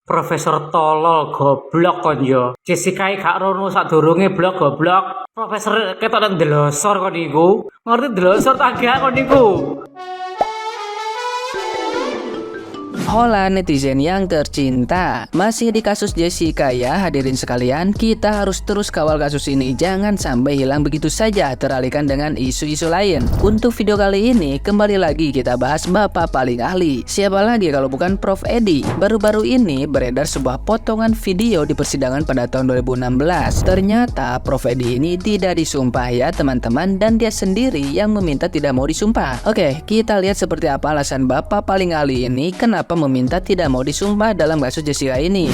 Profesor tolol goblok kon yo. Jessica gak rono sadurunge blok goblok. Profesor ketok nang delosor kon niku. Ngerti delosor tak gak kon niku. Hola netizen yang tercinta, masih di kasus Jessica ya hadirin sekalian. Kita harus terus kawal kasus ini, jangan sampai hilang begitu saja teralihkan dengan isu-isu lain. Untuk video kali ini kembali lagi kita bahas bapak paling ahli. Siapa lagi kalau bukan Prof Edi. Baru-baru ini beredar sebuah potongan video di persidangan pada tahun 2016. Ternyata Prof Edi ini tidak disumpah ya teman-teman, dan dia sendiri yang meminta tidak mau disumpah. Oke, kita lihat seperti apa alasan bapak paling ahli ini kenapa meminta tidak mau disumpah dalam kasus Jessica ini.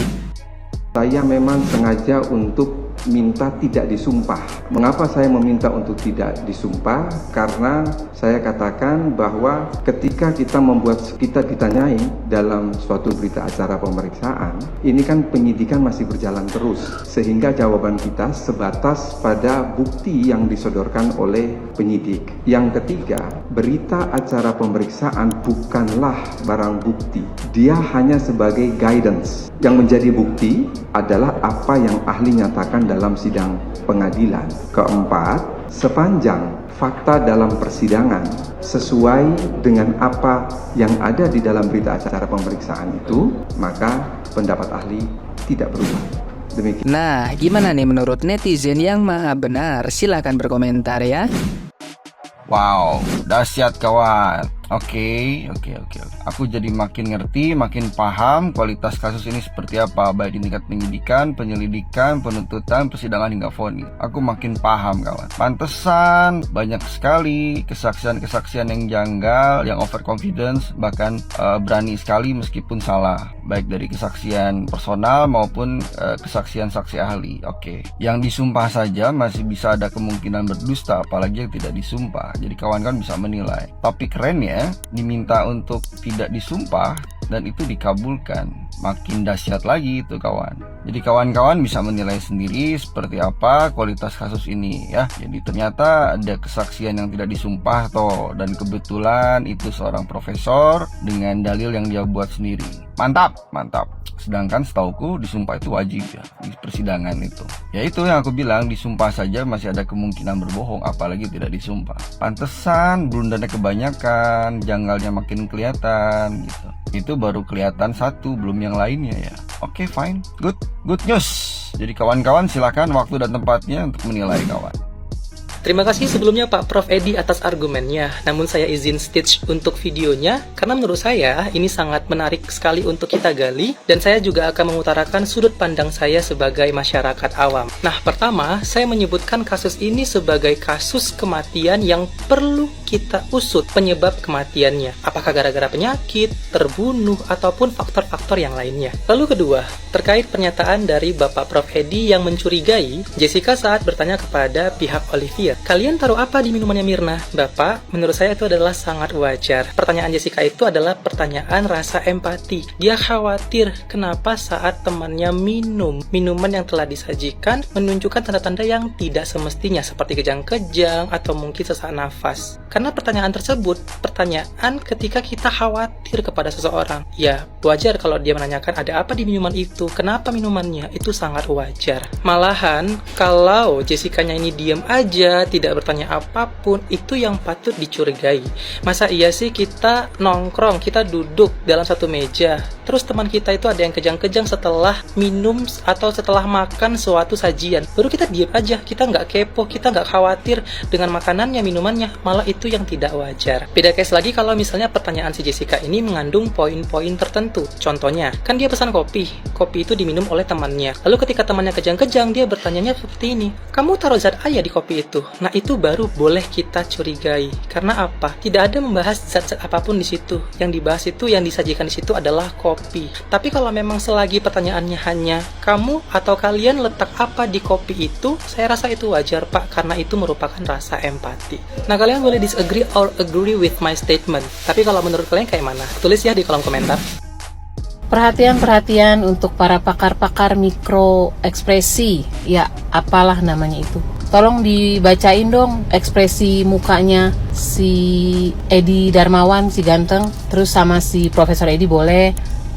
Saya memang sengaja untuk minta tidak disumpah. Mengapa saya meminta untuk tidak disumpah? Karena saya katakan bahwa ketika kita ditanyai dalam suatu berita acara pemeriksaan, ini kan penyidikan masih berjalan terus, sehingga jawaban kita sebatas pada bukti yang disodorkan oleh penyidik. Yang ketiga, berita acara pemeriksaan bukanlah barang bukti. Dia hanya sebagai guidance. Yang menjadi bukti adalah apa yang ahli nyatakan dalam sidang pengadilan. Keempat, sepanjang fakta dalam persidangan sesuai dengan apa yang ada di dalam berita acara pemeriksaan itu, maka pendapat ahli tidak berubah. Demikian. Nah, gimana nih menurut netizen yang maha benar? Silahkan berkomentar ya. Wow, dahsyat kawan. Oke. Aku jadi makin ngerti, makin paham kualitas kasus ini seperti apa, baik di tingkat penyidikan, penyelidikan, penuntutan, persidangan hingga vonis. Aku makin paham kawan. Pantesan banyak sekali kesaksian-kesaksian yang janggal, yang overconfidence, bahkan berani sekali meskipun salah, baik dari kesaksian personal maupun kesaksian saksi ahli. Oke. Yang disumpah saja masih bisa ada kemungkinan berdusta, apalagi yang tidak disumpah. Jadi kawan-kawan bisa menilai. Tapi keren ya, diminta untuk tidak disumpah dan itu dikabulkan. Makin dahsyat lagi itu kawan. Jadi kawan-kawan bisa menilai sendiri seperti apa kualitas kasus ini ya. Jadi ternyata ada kesaksian yang tidak disumpah toh, dan kebetulan itu seorang profesor dengan dalil yang dia buat sendiri. Mantap. Sedangkan setauku disumpah itu wajib ya di persidangan itu. Ya itu yang aku bilang, disumpah saja masih ada kemungkinan berbohong, apalagi tidak disumpah. Pantesan blundernya kebanyakan, janggalnya makin kelihatan gitu. Itu baru kelihatan satu, belum yang lainnya ya. Oke, fine. Good news. Jadi kawan-kawan silakan waktu dan tempatnya untuk menilai kawan. Terima kasih sebelumnya Pak Prof Edi atas argumennya. Namun saya izin stitch untuk videonya karena menurut saya ini sangat menarik sekali untuk kita gali, dan saya juga akan mengutarakan sudut pandang saya sebagai masyarakat awam. Nah, pertama, saya menyebutkan kasus ini sebagai kasus kematian yang perlu kita usut penyebab kematiannya. Apakah gara-gara penyakit, terbunuh, ataupun faktor-faktor yang lainnya. Lalu kedua, terkait pernyataan dari Bapak Prof Edi yang mencurigai Jessica saat bertanya kepada pihak Olivia, kalian taruh apa di minumannya Mirna? Bapak, menurut saya itu adalah sangat wajar. Pertanyaan Jessica itu adalah pertanyaan rasa empati. Dia khawatir kenapa saat temannya minum minuman yang telah disajikan menunjukkan tanda-tanda yang tidak semestinya, seperti kejang-kejang atau mungkin sesak nafas. Karena pertanyaan tersebut, pertanyaan ketika kita khawatir kepada seseorang. Ya, wajar kalau dia menanyakan ada apa di minuman itu, kenapa minumannya, itu sangat wajar. Malahan, kalau Jessica-nya ini diam aja, tidak bertanya apapun, itu yang patut dicurigai. Masa iya sih kita nongkrong, kita duduk dalam satu meja, terus teman kita itu ada yang kejang-kejang setelah minum atau setelah makan suatu sajian, baru kita diam aja, kita nggak kepo, kita nggak khawatir dengan makanannya, minumannya, malah itu yang tidak wajar. Beda case lagi kalau misalnya pertanyaan si Jessica ini mengandung poin-poin tertentu. Contohnya, kan dia pesan kopi itu diminum oleh temannya, lalu ketika temannya kejang-kejang, dia bertanyanya seperti ini, kamu taruh zat A ya di kopi itu? Nah, itu baru boleh kita curigai. Karena apa? Tidak ada membahas zat-zat apapun di situ. Yang dibahas itu, yang disajikan di situ adalah kopi. Tapi kalau memang selagi pertanyaannya hanya kamu atau kalian letak apa di kopi itu, saya rasa itu wajar, Pak, karena itu merupakan rasa empati. Nah, kalian boleh disagree or agree with my statement. Tapi kalau menurut kalian kayak mana? Tulis ya di kolom komentar. Perhatian untuk para pakar-pakar mikro ekspresi, ya apalah namanya itu. Tolong dibacain dong ekspresi mukanya si Edi Darmawan, si ganteng, terus sama si Profesor Edi boleh,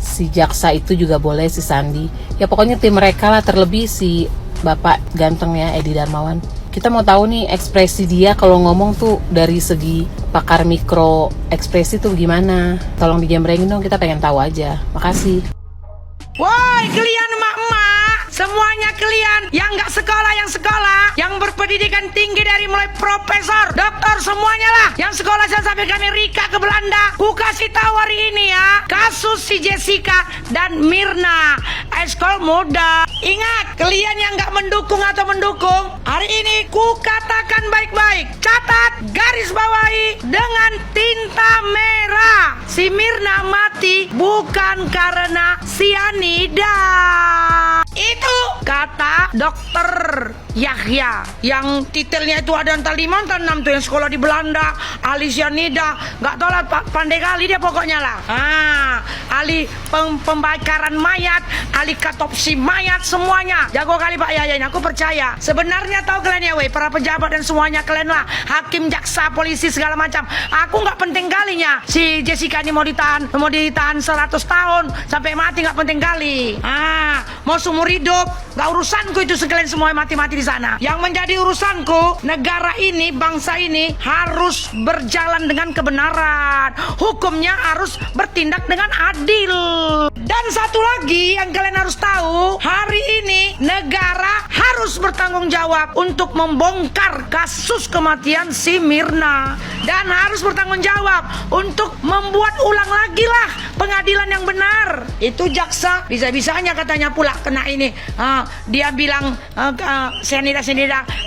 si jaksa itu juga boleh, si Sandi. Ya pokoknya tim mereka lah, terlebih si Bapak gantengnya Edi Darmawan. Kita mau tahu nih ekspresi dia kalau ngomong tuh dari segi pakar mikro ekspresi tuh gimana. Tolong dijembrengin dong, kita pengen tahu aja. Makasih. Woi kalian emak-emak, semuanya kalian yang nggak sekolah, yang berpendidikan tinggi dari mulai profesor, doktor, semuanya lah, yang sekolah sampai ke Amerika, ke Belanda, ku kasih tahu hari ini ya, kasus si Jessica dan Mirna, ekskul muda. Ingat, kalian yang nggak mendukung atau mendukung, hari ini ku katakan baik-baik, catat, garis bawahi dengan tinta merah, si Mirna mati bukan karena sianida. Itu kata dokter Yahya, yang titelnya itu ada entah 5 entah 6 tuh, yang sekolah di Belanda, ahli sianida, nggak tahu lah, pandai kali dia pokoknya lah. Ahli pembakaran mayat, ahli katopsi mayat, semuanya jago kali Pak Yahya ini, aku percaya. Sebenarnya tahu kalian ya weh, para pejabat dan semuanya kalian lah, hakim, jaksa, polisi segala macam, aku nggak penting kalinya si Jessica ini mau ditahan 100 tahun sampai mati, nggak penting kali. Mau seumur hidup, nggak urusanku itu, sekalian semua mati-mati di sana. Yang menjadi urusanku, negara ini, bangsa ini harus berjalan dengan kebenaran, hukumnya harus bertindak dengan adil. Dan satu lagi yang kalian harus tahu, hari ini negara harus bertanggung jawab untuk membongkar kasus kematian si Mirna, dan harus bertanggung jawab untuk membuat ulang lagi lah pengadilan yang benar. Itu jaksa bisa-bisanya katanya pula kena ini. Dia bilang sianida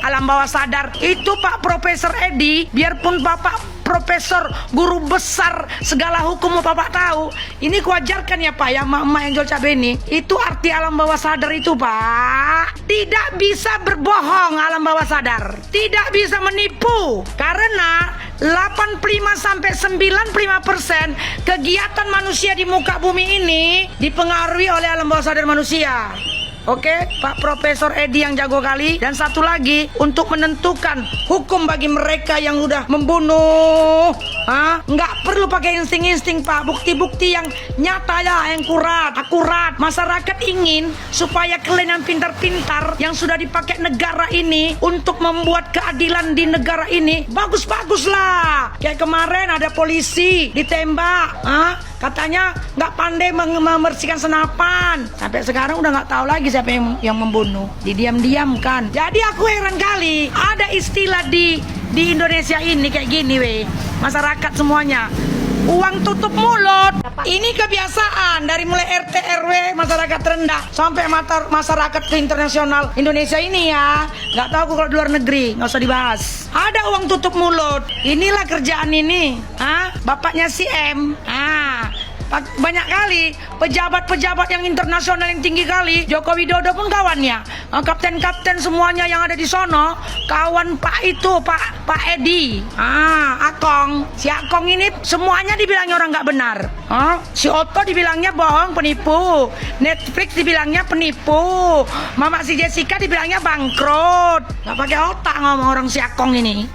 alam bawah sadar. Itu Pak Profesor Edi, biarpun Bapak profesor, guru besar segala hukum Bapak tahu, ini kuajarkan ya Pak, ya emak-emak yang jual cabai ini, itu arti alam bawah sadar itu Pak, tidak bisa berbohong. Alam bawah sadar tidak bisa menipu, karena 85-95% kegiatan manusia di muka bumi ini dipengaruhi oleh alam bawah sadar manusia. Oke, Pak Profesor Edi yang jago kali. Dan satu lagi, untuk menentukan hukum bagi mereka yang udah membunuh, nggak perlu pakai insting-insting Pak, bukti-bukti yang nyata ya, yang akurat. Masyarakat ingin supaya kalian yang pintar-pintar, yang sudah dipakai negara ini untuk membuat keadilan di negara ini, bagus-bagus lah. Kayak kemarin ada polisi ditembak, katanya nggak pandai membersihkan senapan. Sampai sekarang udah nggak tahu lagi siapa yang membunuh. Didiam-diamkan. Jadi aku heran kali, ada istilah di Indonesia ini kayak gini weh. Masyarakat semuanya, uang tutup mulut. Ini kebiasaan dari mulai RT RW masyarakat rendah sampai masyarakat ke internasional Indonesia ini ya. Nggak tahu aku kalau di luar negeri, nggak usah dibahas. Ada uang tutup mulut. Inilah kerjaan ini. Bapaknya si M. Banyak kali pejabat-pejabat yang internasional yang tinggi kali, Joko Widodo pun kawannya, kapten-kapten semuanya yang ada di sono kawan Pak itu, Pak Edi, Akong. Si Akong ini semuanya dibilangnya orang nggak benar. Si Otto dibilangnya bohong, penipu. Netflix dibilangnya penipu. Mama si Jessica dibilangnya bangkrut. Nggak pakai otak ngomong orang si Akong ini.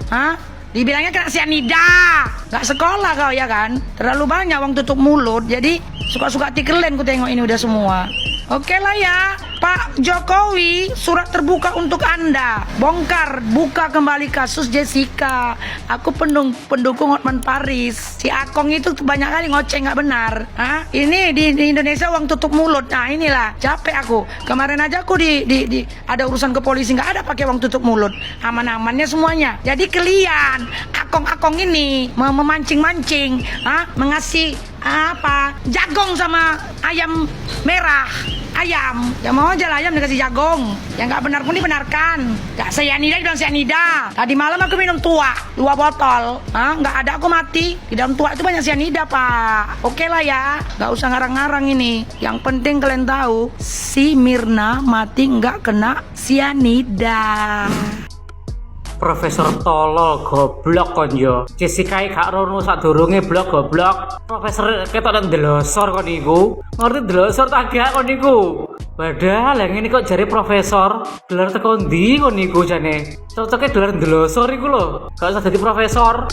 Dibilangnya kena sianida. Gak sekolah kau ya kan. Terlalu banyak uang tutup mulut. Jadi suka-suka tikelen ku tengok ini udah semua. Oke lah ya Pak Jokowi, surat terbuka untuk Anda. Buka kembali kasus Jessica. Aku pendukung Hotman Paris. Si Akong itu banyak kali ngoceh gak benar. Ini di Indonesia uang tutup mulut. Nah inilah, capek aku. Kemarin aja aku di ada urusan ke polisi, gak ada pakai uang tutup mulut. Aman-amannya semuanya. Jadi kalian Akong ini memancing-mancing, mengasih jagong sama ayam merah. Ayam, ya mau aja lah ayam dikasih jagong. Yang nggak benar pun dibenarkan. Gak sianida dibilang sianida. Tadi malam aku minum tua 2 botol. Nggak ada aku mati. Di dalam tua itu banyak sianida Pak. Oke lah ya, nggak usah ngarang-ngarang ini. Yang penting kalian tahu, si Mirna mati nggak kena sianida. Profesor tolol goblok kon yo. Jessica gak rono sadurunge blok goblok. Profesor ketok nang delosor kon niku. Ngerti delosor tak gak kon niku. Padahal yang ini kok jari profesor, gelar teko ndi kon niku jane. Cocoke gelar delosor iku lho. Gak usah jadi profesor.